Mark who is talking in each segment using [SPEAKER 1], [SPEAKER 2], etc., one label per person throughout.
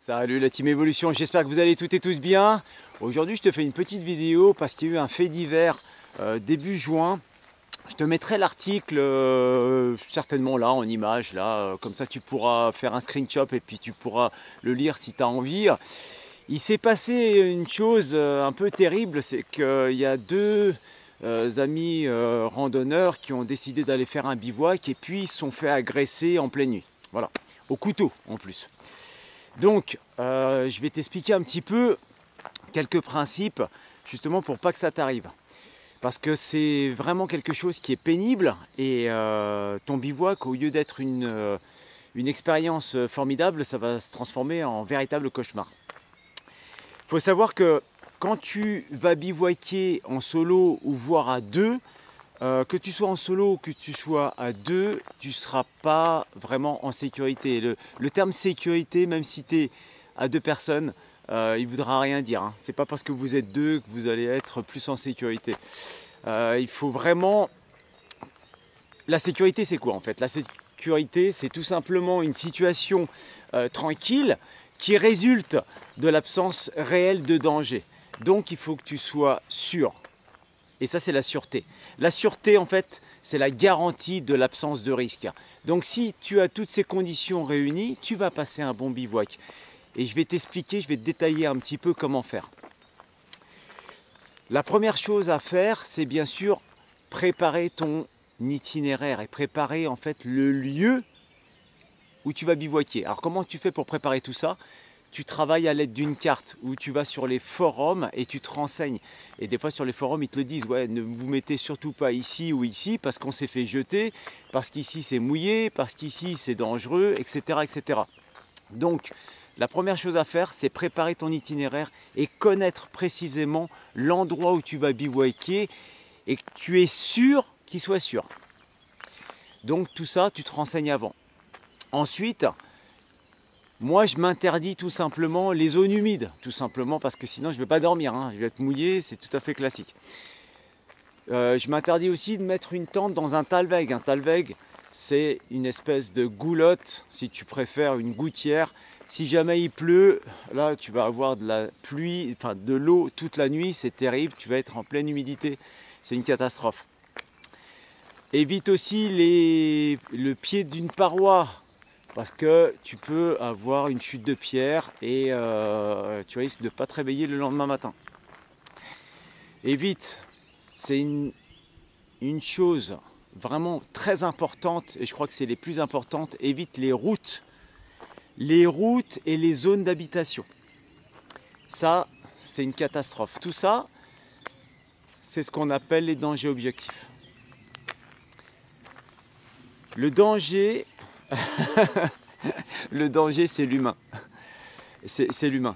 [SPEAKER 1] Salut la team Evolution, j'espère que vous allez toutes et tous bien. Aujourd'hui je te fais une petite vidéo parce qu'il y a eu un fait divers début juin. Je te mettrai l'article certainement là en image, là, comme ça tu pourras faire un screenshot et puis tu pourras le lire si tu as envie. Il s'est passé une chose un peu terrible, c'est qu'il y a deux amis randonneurs qui ont décidé d'aller faire un bivouac et puis ils se sont fait agresser en pleine nuit. Voilà, au couteau en plus. Donc, je vais t'expliquer un petit peu quelques principes, justement pour pas que ça t'arrive. Parce que c'est vraiment quelque chose qui est pénible et ton bivouac, au lieu d'être une expérience formidable, ça va se transformer en véritable cauchemar. Il faut savoir que quand tu vas bivouaquer en solo ou voire à deux, que tu sois en solo ou que tu sois à deux, tu ne seras pas vraiment en sécurité. Le terme sécurité, même si tu es à deux personnes, il ne voudra rien dire. Ce n'est pas parce que vous êtes deux que vous allez être plus en sécurité. Il faut vraiment... La sécurité, c'est quoi en fait? La sécurité, c'est tout simplement une situation tranquille qui résulte de l'absence réelle de danger. Donc il faut que tu sois sûr. Et ça, c'est la sûreté. La sûreté, en fait, c'est la garantie de l'absence de risque. Donc, si tu as toutes ces conditions réunies, tu vas passer un bon bivouac. Et je vais t'expliquer, je vais te détailler un petit peu comment faire. La première chose à faire, c'est bien sûr préparer ton itinéraire et préparer en fait le lieu où tu vas bivouaquer. Alors, comment tu fais pour préparer tout ça? Tu travailles à l'aide d'une carte où tu vas sur les forums et tu te renseignes. Et des fois sur les forums, ils te le disent, ouais, ne vous mettez surtout pas ici ou ici parce qu'on s'est fait jeter, parce qu'ici c'est mouillé, parce qu'ici c'est dangereux, etc., etc. Donc, la première chose à faire, c'est préparer ton itinéraire et connaître précisément l'endroit où tu vas bivouaquer et que tu es sûr qu'il soit sûr. Donc tout ça, tu te renseignes avant. Ensuite, moi, je m'interdis tout simplement les zones humides, tout simplement parce que sinon je ne vais pas dormir, je vais être mouillé, c'est tout à fait classique. Je m'interdis aussi de mettre une tente dans un talweg. Un talweg, c'est une espèce de goulotte, si tu préfères une gouttière. Si jamais il pleut, là tu vas avoir de la pluie, enfin de l'eau toute la nuit, c'est terrible, tu vas être en pleine humidité, c'est une catastrophe. Évite aussi le pied d'une paroi, parce que tu peux avoir une chute de pierre et tu risques de ne pas te réveiller le lendemain matin. Évite, c'est une chose vraiment très importante, et je crois que c'est les plus importantes, évite les routes et les zones d'habitation. Ça, c'est une catastrophe. Tout ça, c'est ce qu'on appelle les dangers objectifs. Le danger, le danger, c'est l'humain. C'est l'humain.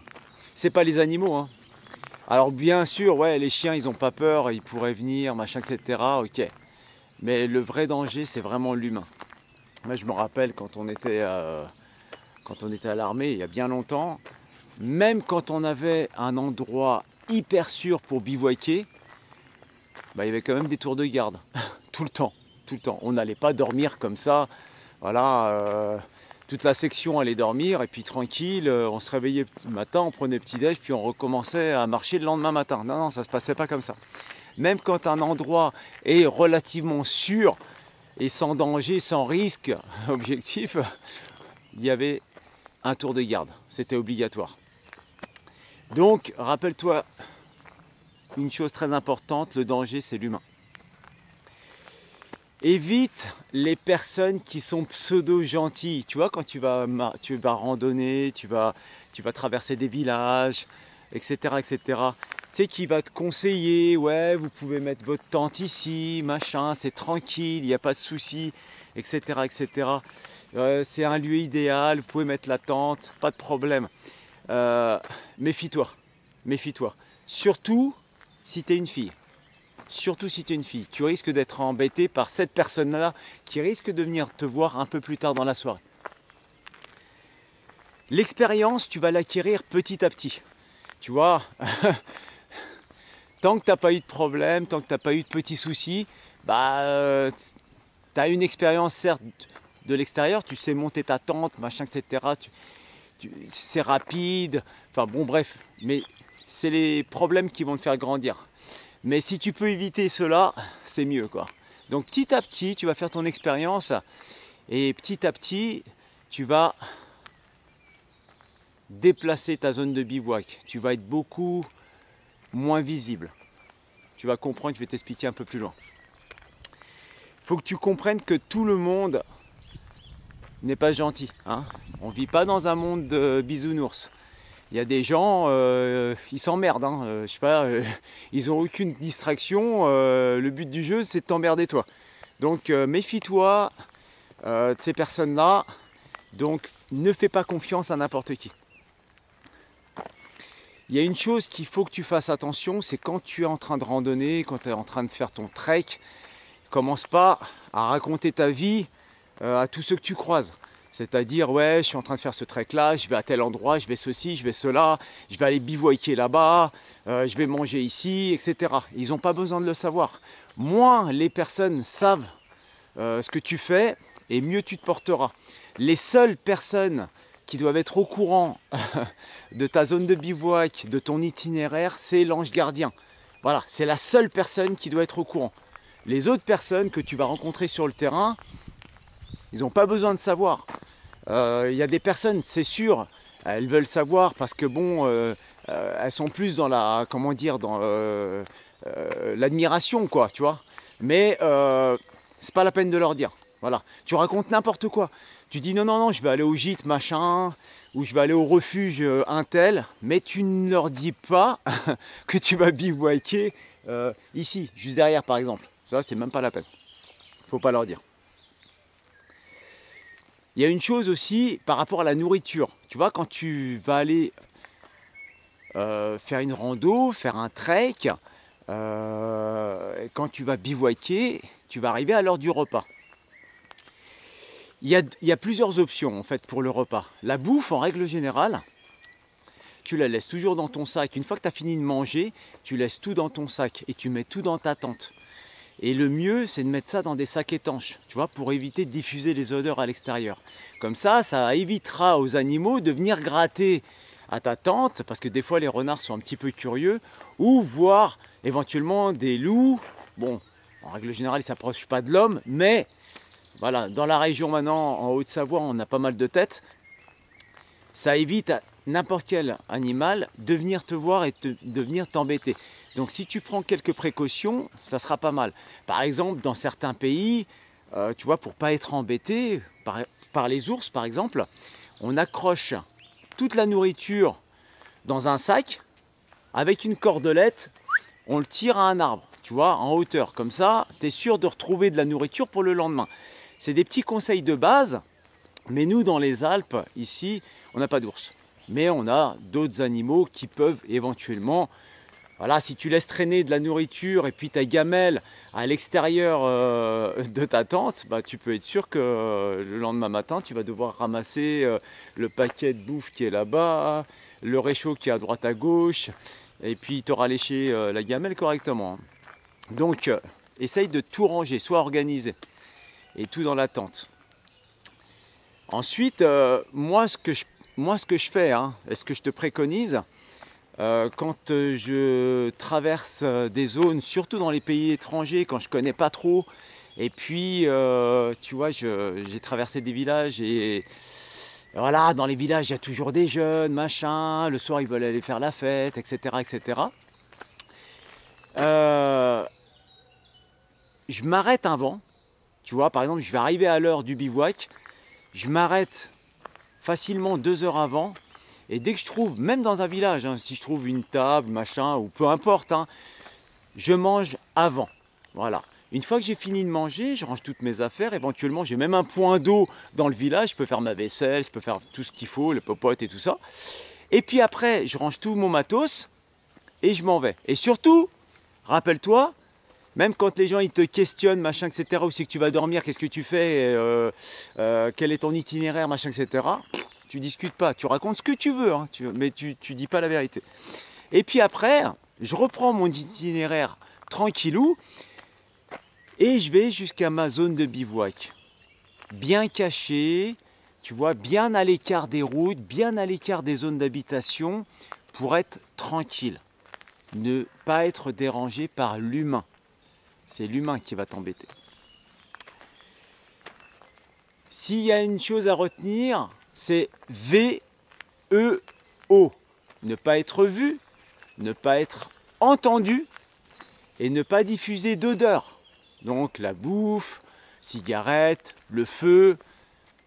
[SPEAKER 1] C'est pas les animaux. Alors bien sûr, ouais, les chiens, ils n'ont pas peur, ils pourraient venir, machin, etc. Ok. Mais le vrai danger, c'est vraiment l'humain. Moi, je me rappelle quand on était à l'armée, il y a bien longtemps, même quand on avait un endroit hyper sûr pour bivouaquer, il y avait quand même des tours de garde. Tout le temps, tout le temps. On n'allait pas dormir comme ça, voilà, toute la section allait dormir et puis tranquille, on se réveillait le matin, on prenait petit-déj, puis on recommençait à marcher le lendemain matin. Non, non, ça ne se passait pas comme ça. Même quand un endroit est relativement sûr et sans danger, sans risque objectif, il y avait un tour de garde. C'était obligatoire. Donc, rappelle-toi une chose très importante, le danger, c'est l'humain. Évite les personnes qui sont pseudo-gentilles. Tu vois, quand tu vas randonner, tu vas traverser des villages, etc., etc. Tu sais, qui va te conseiller, ouais, vous pouvez mettre votre tente ici, machin, c'est tranquille, il n'y a pas de souci, etc., etc. C'est un lieu idéal, vous pouvez mettre la tente, pas de problème. Méfie-toi, méfie-toi. Surtout si tu es une fille. Surtout si tu es une fille, tu risques d'être embêté par cette personne-là qui risque de venir te voir un peu plus tard dans la soirée. L'expérience, tu vas l'acquérir petit à petit. Tu vois, tant que tu n'as pas eu de problème, tant que tu n'as pas eu de petits soucis, tu as une expérience certes de l'extérieur, tu sais monter ta tente, machin, etc. c'est rapide, enfin bon bref, mais c'est les problèmes qui vont te faire grandir. Mais si tu peux éviter cela, c'est mieux quoi. Donc petit à petit, tu vas faire ton expérience et petit à petit, tu vas déplacer ta zone de bivouac. Tu vas être beaucoup moins visible. Tu vas comprendre, je vais t'expliquer un peu plus loin. Il faut que tu comprennes que tout le monde n'est pas gentil. Hein. On ne vit pas dans un monde de bisounours. Il y a des gens, ils s'emmerdent. Hein. Je sais pas, ils n'ont aucune distraction. Le but du jeu, c'est de t'emmerder toi. Donc méfie-toi de ces personnes-là. Donc ne fais pas confiance à n'importe qui. Il y a une chose qu'il faut que tu fasses attention, c'est quand tu es en train de randonner, quand tu es en train de faire ton trek, commence pas à raconter ta vie à tous ceux que tu croises. C'est-à-dire, ouais, je suis en train de faire ce trek-là, je vais à tel endroit, je vais ceci, je vais cela, je vais aller bivouaquer là-bas, je vais manger ici, etc. Ils n'ont pas besoin de le savoir. Moins les personnes savent ce que tu fais, et mieux tu te porteras. Les seules personnes qui doivent être au courant de ta zone de bivouac, de ton itinéraire, c'est l'ange gardien. Voilà, c'est la seule personne qui doit être au courant. Les autres personnes que tu vas rencontrer sur le terrain, ils n'ont pas besoin de savoir. Il y a des personnes, c'est sûr, elles veulent savoir parce que bon, elles sont plus dans la, comment dire, dans l'admiration, quoi, tu vois. Mais c'est pas la peine de leur dire. Voilà, tu racontes n'importe quoi. Tu dis non, non, non, je vais aller au gîte, machin, ou je vais aller au refuge un tel, mais tu ne leur dis pas que tu vas bivouaquer ici, juste derrière par exemple. Ça, c'est même pas la peine. Faut pas leur dire. Il y a une chose aussi par rapport à la nourriture. Tu vois, quand tu vas aller faire une rando, faire un trek, quand tu vas bivouaquer, tu vas arriver à l'heure du repas. Il y a plusieurs options en fait pour le repas. La bouffe, en règle générale, tu la laisses toujours dans ton sac. Une fois que tu as fini de manger, tu laisses tout dans ton sac et tu mets tout dans ta tente. Et le mieux, c'est de mettre ça dans des sacs étanches, tu vois, pour éviter de diffuser les odeurs à l'extérieur. Comme ça évitera aux animaux de venir gratter à ta tente, parce que des fois les renards sont un petit peu curieux, ou voir éventuellement des loups. Bon, en règle générale, ils ne s'approchent pas de l'homme, mais voilà, dans la région maintenant, en Haute-Savoie, on a pas mal de têtes. Ça évite à n'importe quel animal de venir te voir et de venir t'embêter. Donc si tu prends quelques précautions, ça sera pas mal. Par exemple, dans certains pays, tu vois, pour pas être embêté par les ours, par exemple, on accroche toute la nourriture dans un sac avec une cordelette, on le tire à un arbre, tu vois, en hauteur. Comme ça, tu es sûr de retrouver de la nourriture pour le lendemain. C'est des petits conseils de base, mais nous, dans les Alpes, ici, on n'a pas d'ours. Mais on a d'autres animaux qui peuvent éventuellement... Voilà, si tu laisses traîner de la nourriture et puis ta gamelle à l'extérieur de ta tente, bah, tu peux être sûr que le lendemain matin, tu vas devoir ramasser le paquet de bouffe qui est là-bas, le réchaud qui est à droite à gauche, et puis tu auras léché la gamelle correctement. Donc, essaye de tout ranger, sois organisé, et tout dans la tente. Ensuite, moi, ce que je fais, hein, et ce que je te préconise, quand je traverse des zones, surtout dans les pays étrangers, quand je ne connais pas trop, et puis, tu vois, j'ai traversé des villages, et voilà, dans les villages, il y a toujours des jeunes, machin, le soir, ils veulent aller faire la fête, etc., etc. Je m'arrête avant, tu vois, par exemple, je vais arriver à l'heure du bivouac, je m'arrête facilement 2 heures avant, et dès que je trouve, même dans un village, hein, si je trouve une table, machin, ou peu importe, hein, je mange avant. Voilà. Une fois que j'ai fini de manger, je range toutes mes affaires. Éventuellement, j'ai même un point d'eau dans le village. Je peux faire ma vaisselle, je peux faire tout ce qu'il faut, les popotes et tout ça. Et puis après, je range tout mon matos et je m'en vais. Et surtout, rappelle-toi, même quand les gens ils te questionnent, machin, etc., où c'est que tu vas dormir, qu'est-ce que tu fais, quel est ton itinéraire, machin, etc., tu discutes pas, tu racontes ce que tu veux, hein, mais tu dis pas la vérité. Et puis après, je reprends mon itinéraire tranquillou et je vais jusqu'à ma zone de bivouac. Bien caché, tu vois, bien à l'écart des routes, bien à l'écart des zones d'habitation, pour être tranquille. Ne pas être dérangé par l'humain. C'est l'humain qui va t'embêter. S'il y a une chose à retenir, c'est VEO. Ne pas être vu, ne pas être entendu et ne pas diffuser d'odeur. Donc la bouffe, cigarette, le feu,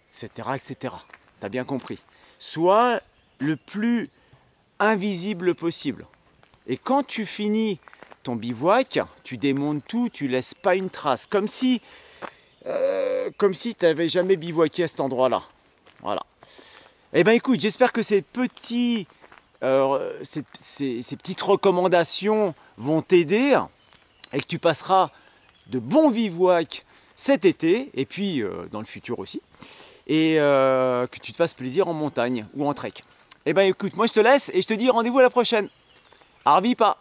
[SPEAKER 1] etc. etc. Tu as bien compris. Sois le plus invisible possible. Et quand tu finis ton bivouac, tu démontes tout, tu laisses pas une trace. Comme si tu n'avais jamais bivouaqué à cet endroit-là. Voilà. Eh bien écoute, j'espère que ces petites recommandations vont t'aider et que tu passeras de bons bivouacs cet été et puis dans le futur aussi. Et que tu te fasses plaisir en montagne ou en trek. Eh bien écoute, moi je te laisse et je te dis rendez-vous à la prochaine. Arvipa!